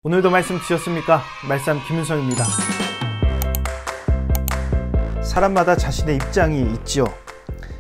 오늘도 말씀 드셨습니까? 말씀 김윤성입니다. 사람마다 자신의 입장이 있지요.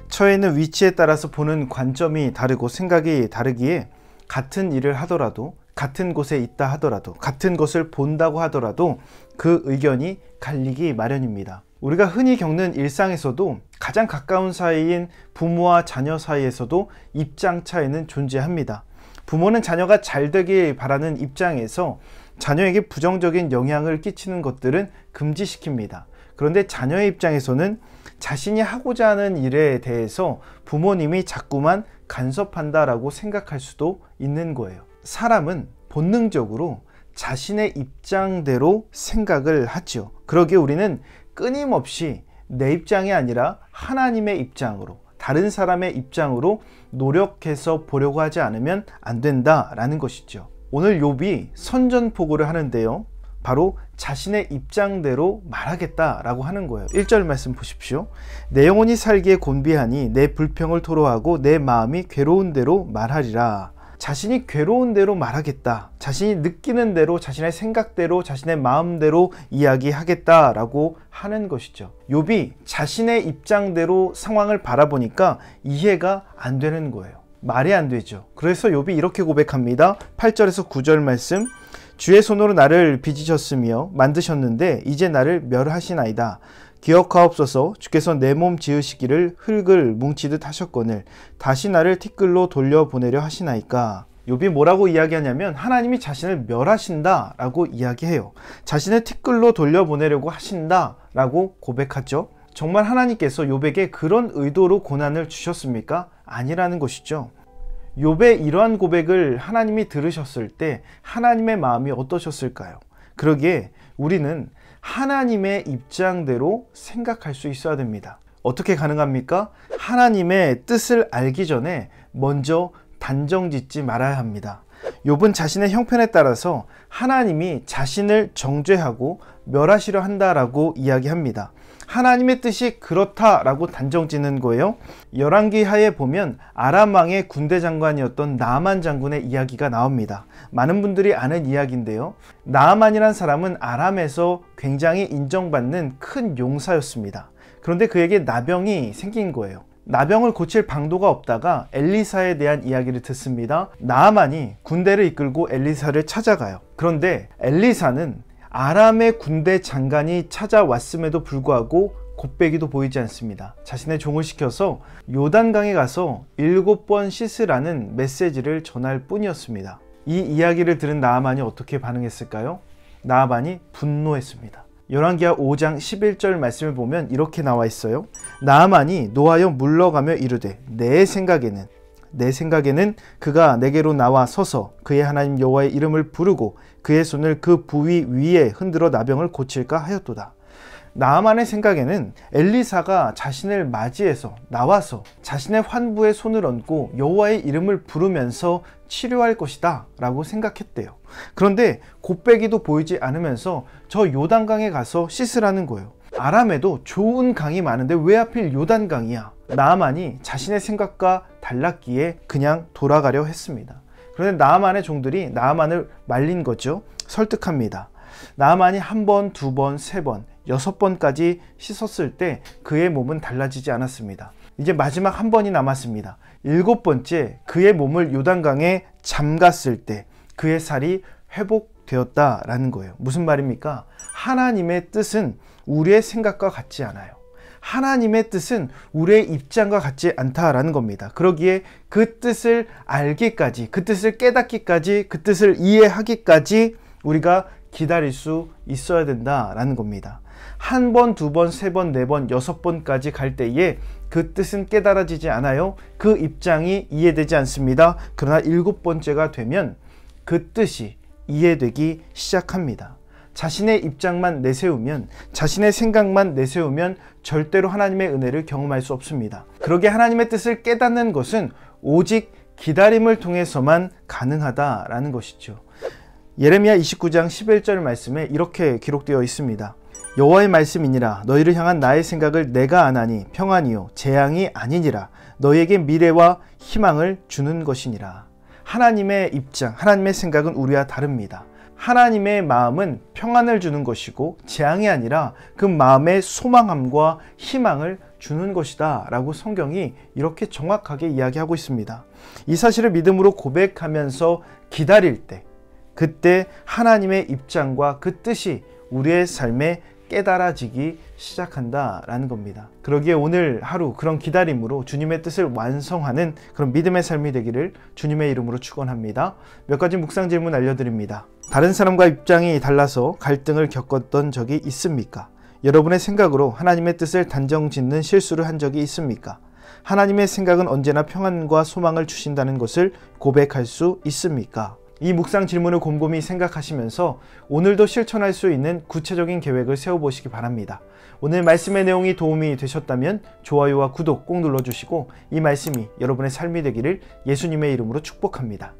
처해 있는 위치에 따라서 보는 관점이 다르고 생각이 다르기에 같은 일을 하더라도, 같은 곳에 있다 하더라도, 같은 것을 본다고 하더라도 그 의견이 갈리기 마련입니다. 우리가 흔히 겪는 일상에서도 가장 가까운 사이인 부모와 자녀 사이에서도 입장 차이는 존재합니다. 부모는 자녀가 잘 되길 바라는 입장에서 자녀에게 부정적인 영향을 끼치는 것들은 금지시킵니다. 그런데 자녀의 입장에서는 자신이 하고자 하는 일에 대해서 부모님이 자꾸만 간섭한다라고 생각할 수도 있는 거예요. 사람은 본능적으로 자신의 입장대로 생각을 하죠. 그러기에 우리는 끊임없이 내 입장이 아니라 하나님의 입장으로, 다른 사람의 입장으로 노력해서 보려고 하지 않으면 안 된다라는 것이죠. 오늘 욥이 선전포고를 하는데요, 바로 자신의 입장대로 말하겠다라고 하는 거예요. 1절 말씀 보십시오. 내 영혼이 살기에 곤비하니 내 불평을 토로하고 내 마음이 괴로운 대로 말하리라. 자신이 괴로운 대로 말하겠다, 자신이 느끼는 대로, 자신의 생각대로, 자신의 마음대로 이야기하겠다라고 하는 것이죠. 욥이 자신의 입장대로 상황을 바라보니까 이해가 안 되는 거예요. 말이 안 되죠. 그래서 욥이 이렇게 고백합니다. 8절에서 9절 말씀. 주의 손으로 나를 빚으셨으며 만드셨는데 이제 나를 멸하시나이다. 기억하옵소서. 주께서 내 몸 지으시기를 흙을 뭉치듯 하셨거늘 다시 나를 티끌로 돌려보내려 하시나이까. 욥이 뭐라고 이야기하냐면 하나님이 자신을 멸하신다 라고 이야기해요. 자신을 티끌로 돌려보내려고 하신다 라고 고백하죠. 정말 하나님께서 욥에게 그런 의도로 고난을 주셨습니까? 아니라는 것이죠. 욥의 이러한 고백을 하나님이 들으셨을 때 하나님의 마음이 어떠셨을까요? 그러기에 우리는 하나님의 입장대로 생각할 수 있어야 됩니다. 어떻게 가능합니까? 하나님의 뜻을 알기 전에 먼저 단정 짓지 말아야 합니다. 욥은 자신의 형편에 따라서 하나님이 자신을 정죄하고 멸하시려 한다라고 이야기합니다. 하나님의 뜻이 그렇다라고 단정짓는 거예요. 열왕기하에 보면 아람 왕의 군대 장관이었던 나아만 장군의 이야기가 나옵니다. 많은 분들이 아는 이야기인데요, 나아만이란 사람은 아람에서 굉장히 인정받는 큰 용사였습니다. 그런데 그에게 나병이 생긴 거예요. 나병을 고칠 방도가 없다가 엘리사에 대한 이야기를 듣습니다. 나아만이 군대를 이끌고 엘리사를 찾아가요. 그런데 엘리사는 아람의 군대 장관이 찾아왔음에도 불구하고 곱빼기도 보이지 않습니다. 자신의 종을 시켜서 요단강에 가서 7번 씻으라는 메시지를 전할 뿐이었습니다. 이 이야기를 들은 나아만이 어떻게 반응했을까요? 나아만이 분노했습니다. 열왕기하 5장 11절 말씀을 보면 이렇게 나와 있어요. 나아만이 노하여 물러가며 이르되 내 생각에는 그가 내게로 나와 서서 그의 하나님 여호와의 이름을 부르고 그의 손을 그 부위 위에 흔들어 나병을 고칠까 하였도다. 나아만의 생각에는 엘리사가 자신을 맞이해서 나와서 자신의 환부에 손을 얹고 여호와의 이름을 부르면서 치료할 것이다 라고 생각했대요. 그런데 곱빼기도 보이지 않으면서 저 요단강에 가서 씻으라는 거예요. 아람에도 좋은 강이 많은데 왜 하필 요단강이야? 나아만이 자신의 생각과 달랐기에 그냥 돌아가려 했습니다. 그런데 나아만의 종들이 나아만을 말린 거죠. 설득합니다. 나아만이 1번, 2번, 3번, 6번까지 씻었을 때 그의 몸은 달라지지 않았습니다. 이제 마지막 1번이 남았습니다. 7번째, 그의 몸을 요단강에 잠갔을 때 그의 살이 회복되었다라는 거예요. 무슨 말입니까? 하나님의 뜻은 우리의 생각과 같지 않아요. 하나님의 뜻은 우리의 입장과 같지 않다라는 겁니다. 그러기에 그 뜻을 알기까지, 그 뜻을 깨닫기까지, 그 뜻을 이해하기까지 우리가 기다릴 수 있어야 된다라는 겁니다. 1번, 2번, 3번, 4번, 6번까지 갈 때에 그 뜻은 깨달아지지 않아요. 그 입장이 이해되지 않습니다. 그러나 7번째가 되면 그 뜻이 이해되기 시작합니다. 자신의 입장만 내세우면, 자신의 생각만 내세우면 절대로 하나님의 은혜를 경험할 수 없습니다. 그러기에 하나님의 뜻을 깨닫는 것은 오직 기다림을 통해서만 가능하다라는 것이죠. 예레미야 29장 11절 말씀에 이렇게 기록되어 있습니다. 여호와의 말씀이니라. 너희를 향한 나의 생각을 내가 아나니 평안이요 재앙이 아니니라. 너희에게 미래와 희망을 주는 것이니라. 하나님의 입장, 하나님의 생각은 우리와 다릅니다. 하나님의 마음은 평안을 주는 것이고 재앙이 아니라 그 마음의 소망함과 희망을 주는 것이다 라고 성경이 이렇게 정확하게 이야기하고 있습니다. 이 사실을 믿음으로 고백하면서 기다릴 때, 그때 하나님의 입장과 그 뜻이 우리의 삶에 깨달아지기 시작한다라는 겁니다. 그러기에 오늘 하루 그런 기다림으로 주님의 뜻을 완성하는 그런 믿음의 삶이 되기를 주님의 이름으로 축원합니다. 몇 가지 묵상 질문 알려드립니다. 다른 사람과 입장이 달라서 갈등을 겪었던 적이 있습니까? 여러분의 생각으로 하나님의 뜻을 단정짓는 실수를 한 적이 있습니까? 하나님의 생각은 언제나 평안과 소망을 주신다는 것을 고백할 수 있습니까? 이 묵상 질문을 곰곰이 생각하시면서 오늘도 실천할 수 있는 구체적인 계획을 세워보시기 바랍니다. 오늘 말씀의 내용이 도움이 되셨다면 좋아요와 구독 꼭 눌러주시고 이 말씀이 여러분의 삶이 되기를 예수님의 이름으로 축복합니다.